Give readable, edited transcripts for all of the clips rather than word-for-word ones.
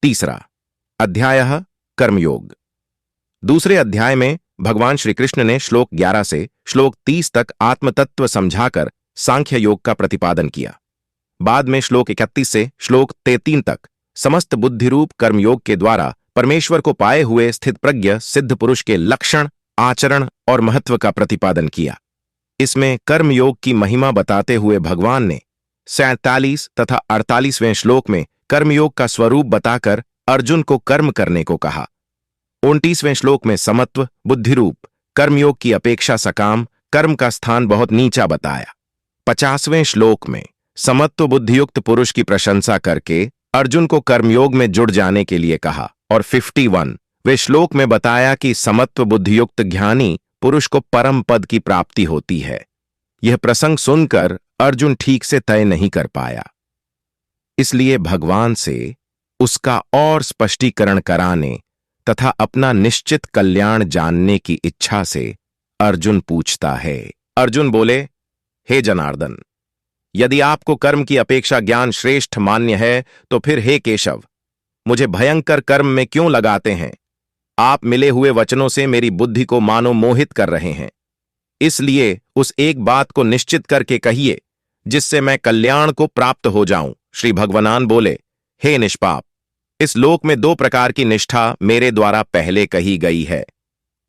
तीसरा अध्याय कर्मयोग। दूसरे अध्याय में भगवान श्री कृष्ण ने श्लोक 11 से श्लोक 30 तक आत्मतत्व समझाकर सांख्य योग का प्रतिपादन किया। बाद में श्लोक 31 से श्लोक 33 तक समस्त बुद्धिरूप कर्मयोग के द्वारा परमेश्वर को पाए हुए स्थित प्रज्ञ सिद्ध पुरुष के लक्षण, आचरण और महत्व का प्रतिपादन किया। इसमें कर्मयोग की महिमा बताते हुए भगवान ने 47 तथा 48वें श्लोक में कर्मयोग का स्वरूप बताकर अर्जुन को कर्म करने को कहा। 29वें श्लोक में समत्व बुद्धिरूप कर्मयोग की अपेक्षा सकाम कर्म का स्थान बहुत नीचा बताया। 50वें श्लोक में समत्व बुद्धियुक्त पुरुष की प्रशंसा करके अर्जुन को कर्मयोग में जुड़ जाने के लिए कहा और 51वें श्लोक में बताया कि समत्व बुद्धियुक्त ज्ञानी पुरुष को परम पद की प्राप्ति होती है। यह प्रसंग सुनकर अर्जुन ठीक से तय नहीं कर पाया, इसलिए भगवान से उसका और स्पष्टीकरण कराने तथा अपना निश्चित कल्याण जानने की इच्छा से अर्जुन पूछता है। अर्जुन बोले, हे जनार्दन, यदि आपको कर्म की अपेक्षा ज्ञान श्रेष्ठ मान्य है तो फिर हे केशव, मुझे भयंकर कर्म में क्यों लगाते हैं? आप मिले हुए वचनों से मेरी बुद्धि को मानो मोहित कर रहे हैं। इसलिए उस एक बात को निश्चित करके कहिए जिससे मैं कल्याण को प्राप्त हो जाऊं। श्री भगवान बोले, हे निष्पाप, इस लोक में 2 प्रकार की निष्ठा मेरे द्वारा पहले कही गई है।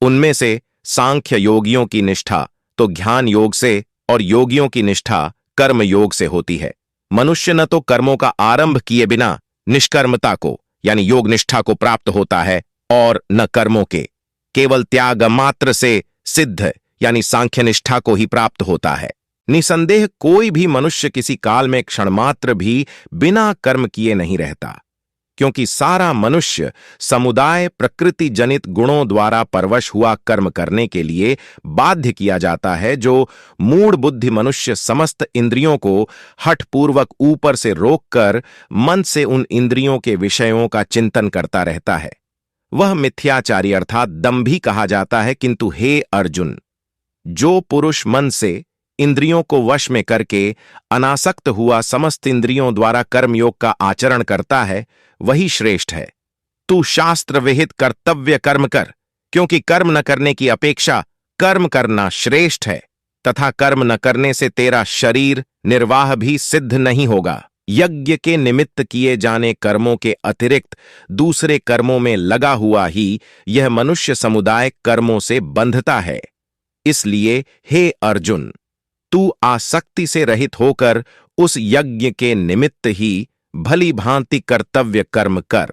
उनमें से सांख्य योगियों की निष्ठा तो ज्ञान योग से और योगियों की निष्ठा कर्म योग से होती है। मनुष्य न तो कर्मों का आरंभ किए बिना निष्कर्मता को यानी योग निष्ठा को प्राप्त होता है और न कर्मों के केवल त्याग मात्र से सिद्ध यानी सांख्य निष्ठा को ही प्राप्त होता है। निसंदेह कोई भी मनुष्य किसी काल में क्षण मात्र भी बिना कर्म किए नहीं रहता, क्योंकि सारा मनुष्य समुदाय प्रकृति जनित गुणों द्वारा परवश हुआ कर्म करने के लिए बाध्य किया जाता है। जो मूढ़ बुद्धि मनुष्य समस्त इंद्रियों को हठपूर्वक ऊपर से रोककर मन से उन इंद्रियों के विषयों का चिंतन करता रहता है, वह मिथ्याचारी अर्थात दंभी कहा जाता है। किंतु हे अर्जुन, जो पुरुष मन से इंद्रियों को वश में करके अनासक्त हुआ समस्त इंद्रियों द्वारा कर्मयोग का आचरण करता है, वही श्रेष्ठ है। तू शास्त्र विहित कर्तव्य कर्म कर, क्योंकि कर्म न करने की अपेक्षा कर्म करना श्रेष्ठ है, तथा कर्म न करने से तेरा शरीर निर्वाह भी सिद्ध नहीं होगा। यज्ञ के निमित्त किए जाने कर्मों के अतिरिक्त दूसरे कर्मों में लगा हुआ ही यह मनुष्य समुदाय कर्मों से बंधता है। इसलिए हे अर्जुन, तू आसक्ति से रहित होकर उस यज्ञ के निमित्त ही भली भांति कर्तव्य कर्म कर।